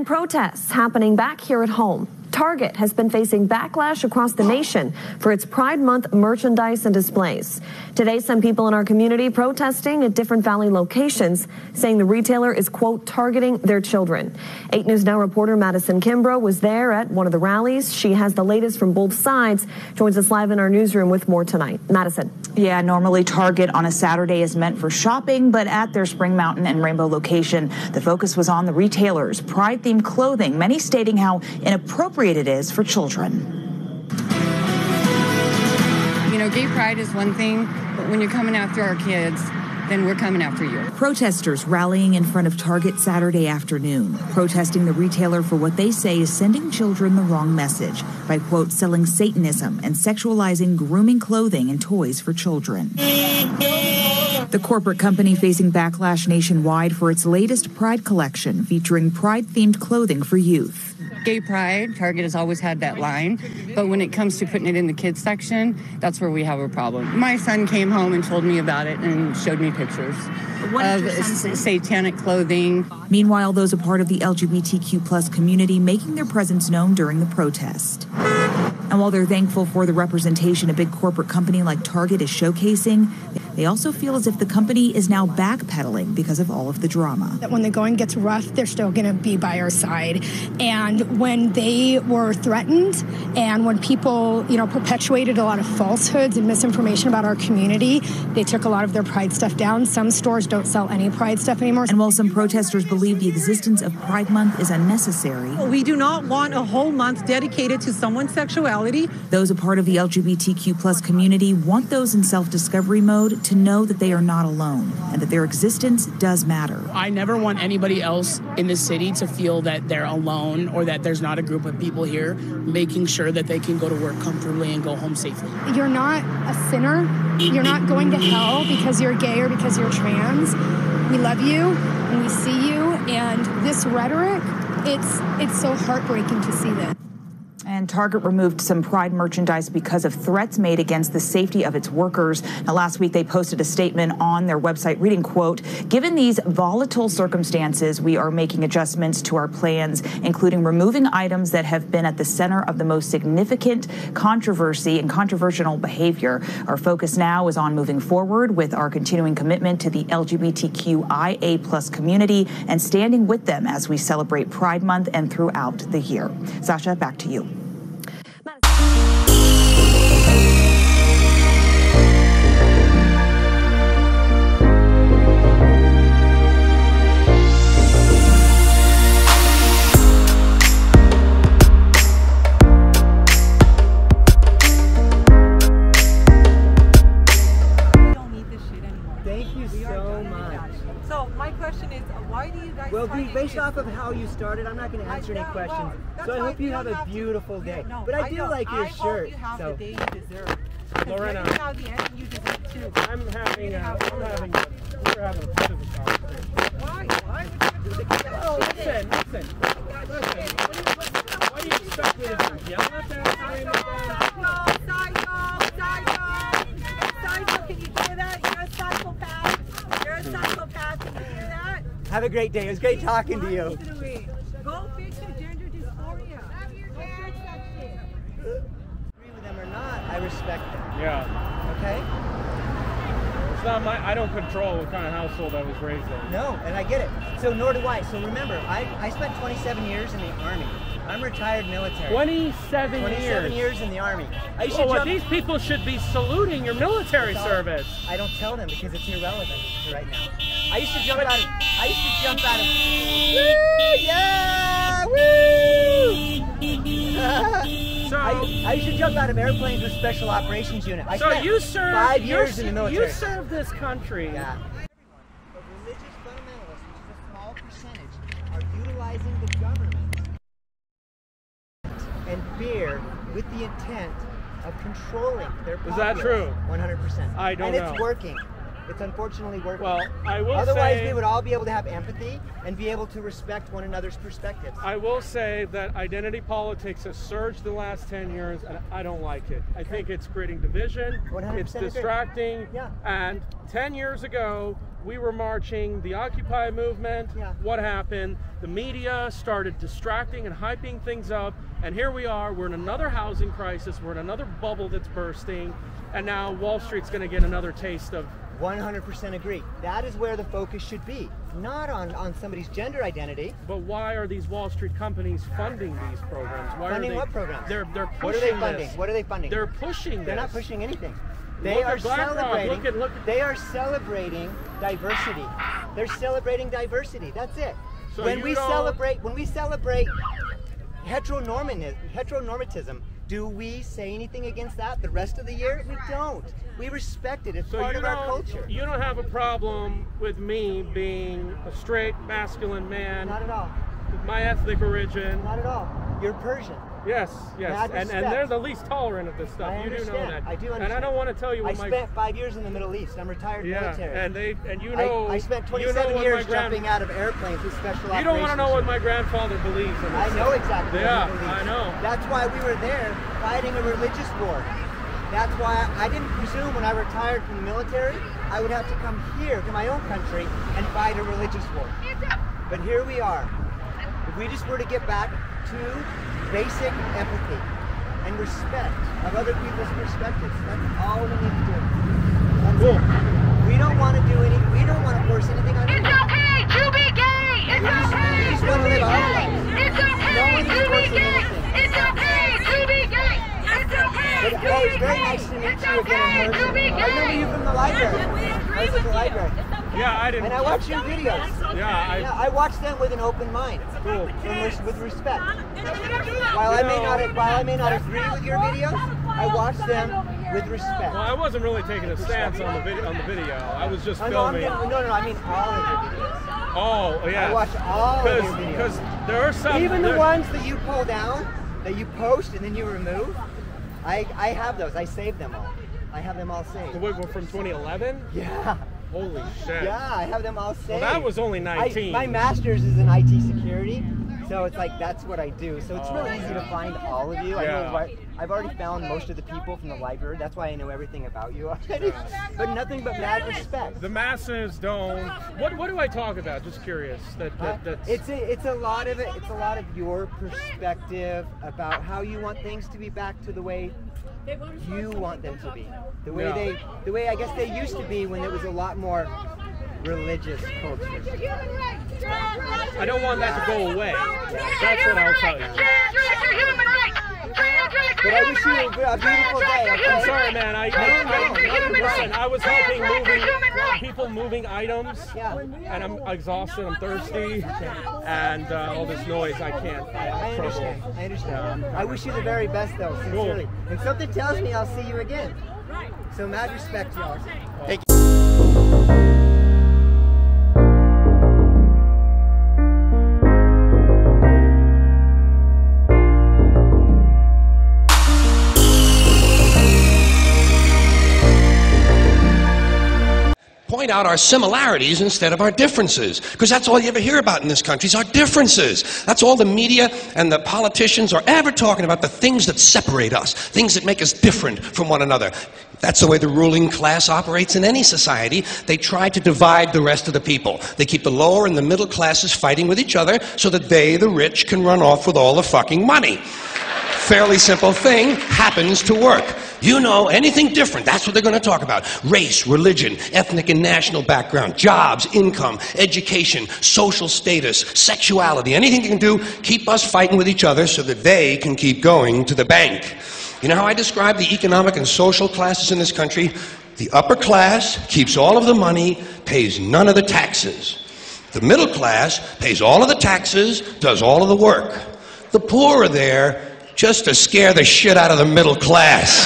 protests happening back here at home. Target has been facing backlash across the nation for its Pride Month merchandise and displays. Today, some people in our community protesting at different Valley locations, saying the retailer is, quote, targeting their children. 8 News Now reporter Madison Kimbrough was there at one of the rallies. She has the latest from both sides, joins us live in our newsroom with more tonight. Madison. Yeah, normally Target on a Saturday is meant for shopping, but at their Spring Mountain and Rainbow location, the focus was on the retailers' Pride-themed clothing, many stating how inappropriate it is for children. You know, gay pride is one thing, but when you're coming after our kids, then we're coming after you. Protesters rallying in front of Target Saturday afternoon, protesting the retailer for what they say is sending children the wrong message by, quote, selling Satanism and sexualizing grooming clothing and toys for children. The corporate company facing backlash nationwide for its latest Pride collection featuring Pride-themed clothing for youth. Gay pride, Target has always had that line, but when it comes to putting it in the kids section, that's where we have a problem. My son came home and told me about it and showed me pictures of satanic clothing. Meanwhile, those a part of the LGBTQ plus community making their presence known during the protest. And while they're thankful for the representation a big corporate company like Target is showcasing, they also feel as if the company is now backpedaling because of all of the drama. That when the going gets rough, they're still going to be by our side. And when they were threatened and when people, perpetuated a lot of falsehoods and misinformation about our community, they took a lot of their Pride stuff down. Some stores don't sell any Pride stuff anymore. And while some protesters believe the existence of Pride Month is unnecessary, we do not want a whole month dedicated to someone's sexuality. Those a part of the LGBTQ plus community want those in self-discovery mode to know that they are not alone and that their existence does matter. I never want anybody else in the city to feel that they're alone or that there's not a group of people here making sure that they can go to work comfortably and go home safely. You're not a sinner. You're not going to hell because you're gay or because you're trans. We love you and we see you, and this rhetoric, it's so heartbreaking to see this. And Target removed some Pride merchandise because of threats made against the safety of its workers. Now, last week, they posted a statement on their website reading, quote, given these volatile circumstances, we are making adjustments to our plans, including removing items that have been at the center of the most significant controversy and controversial behavior. Our focus now is on moving forward with our continuing commitment to the LGBTQIA plus community and standing with them as we celebrate Pride Month and throughout the year. Sasha, back to you. Well, based off of how you started, I'm not going to answer any questions. So I hope you have a beautiful day. But I do like your shirt. I hope you have the day you deserve. Lorena, you have the ending you deserve too. we're having a bit of a conversation. Why? Oh, listen. What do you expect me to do? Yell at them? Psycho, can you hear that? You're a psychopath. You're a psychopath. Can you hear that? Have a great day. It was great talking to you. Go fix your gender dysphoria. Agree with them or not, I respect them. Yeah. Okay? It's not I don't control what kind of household I was raised in. No, and I get it. So nor do I. So remember, I spent 27 years in the Army. I'm retired military. 27 years in the Army. These people should be saluting your military service. I don't tell them because it's irrelevant right now. I used to jump out of. Woo! Yeah! Woo! I used to jump out of airplanes with Special Operations Unit. You served 5 years in the military. You served this country. Yeah. But religious fundamentalists, which is a small percentage, are utilizing the government and fear with the intent of controlling their populace. Is that true? 100%. I don't know. And it's working. It's unfortunately working. Well, I will Otherwise, say, we would all be able to have empathy and be able to respect one another's perspectives. I will say that identity politics has surged the last 10 years, and I don't like it. I think it's creating division. 100% It's distracting. agree. Yeah. And 10 years ago, we were marching, the Occupy movement, what happened? The media started distracting and hyping things up, and here we are, we're in another housing crisis, we're in another bubble that's bursting, and now Wall Street's going to get another taste of... 100% agree. That is where the focus should be, not on somebody's gender identity. But why are these Wall Street companies funding these programs? Why funding are they, what programs? They're pushing What are they funding? this. What are they funding? They're pushing They're this. not pushing anything. Look They are at BlackRock. celebrating. Look at- They are celebrating diversity. They're celebrating diversity. That's it. So when you we don't- celebrate heteronormatism, do we say anything against that the rest of the year? We don't. We respect it. It's part of our culture. You don't have a problem with me being a straight, masculine man. Not at all. With my ethnic origin. Not at all. You're Persian. Yes, yes. Mad And respect. they're the least tolerant of this stuff. I You do know understand. that. I do understand. And I don't want to tell you what I spent 5 years in the Middle East. I'm retired military. and you know... I spent you know 27 what years my grand- jumping out of airplanes with special operations. You don't want to know what my grandfather believes in this. I know exactly Yeah, what he believes. I know. That's why we were there fighting a religious war. That's why I didn't presume when I retired from the military, I would have to come here to my own country and fight a religious war. But here we are. If we just were to get back to basic empathy and respect of other people's perspectives, that's all we need to do. That's it. We don't want to do any, we don't want to force anything on anyone. It's okay to be gay! It's okay We just to want to be live our gay! lives. It's okay No one to is be forcing gay! anything. It's okay to be gay! It's okay But, to hey, be it's very gay! nice to meet It's you again okay in to person. be I remember gay! you from the library. We I agree was at with the you. library. Yeah, I didn't... And I watch your videos. Yeah, I watch them with an open mind. Cool. And with respect. While I may not agree with your videos, I watch them with respect. Well, I wasn't really taking a stance on the video. I was just No, filming. I mean all of your videos. Oh, yeah. I watch all of your videos. Because there are some... Even the ones that you pull down, that you post and then you remove, I have those. I saved them all. I have them all saved. The one from 2011? Yeah. Holy shit. Yeah, I have them all saved. Well, that was only 19. My master's is in IT security, so it's like that's what I do. So it's really easy to find all of you. Yeah. I've already found most of the people from the library. That's why I know everything about you already. But nothing but mad respect. The masses don't... What do I talk about? Just curious. That's... It's a lot of it. It's a lot of your perspective about how you want things to be back to the way you want them to be. The way I guess they used to be when it was a lot more religious culture. I don't want that to go away. That's what I'll tell you. But I wish you a beautiful day. Okay? I'm sorry, man. Listen, I was helping people moving items, and I'm exhausted. I'm thirsty, and all this noise. I can't. I understand. I understand. I wish you the very best, though, sincerely. Cool. And something tells me I'll see you again. So mad respect, y'all. Thank you. Point out our similarities instead of our differences, because that's all you ever hear about in this country is our differences. That's all the media and the politicians are ever talking about, the things that separate us, things that make us different from one another. That's the way the ruling class operates in any society. They try to divide the rest of the people. They keep the lower and the middle classes fighting with each other so that they, the rich, can run off with all the fucking money. Fairly simple thing, happens to work. You know, anything different, that's what they're going to talk about. Race, religion, ethnic and national background, jobs, income, education, social status, sexuality, anything you can do, keep us fighting with each other so that they can keep going to the bank. You know how I describe the economic and social classes in this country? The upper class keeps all of the money, pays none of the taxes. The middle class pays all of the taxes, does all of the work. The poor are there just to scare the shit out of the middle class.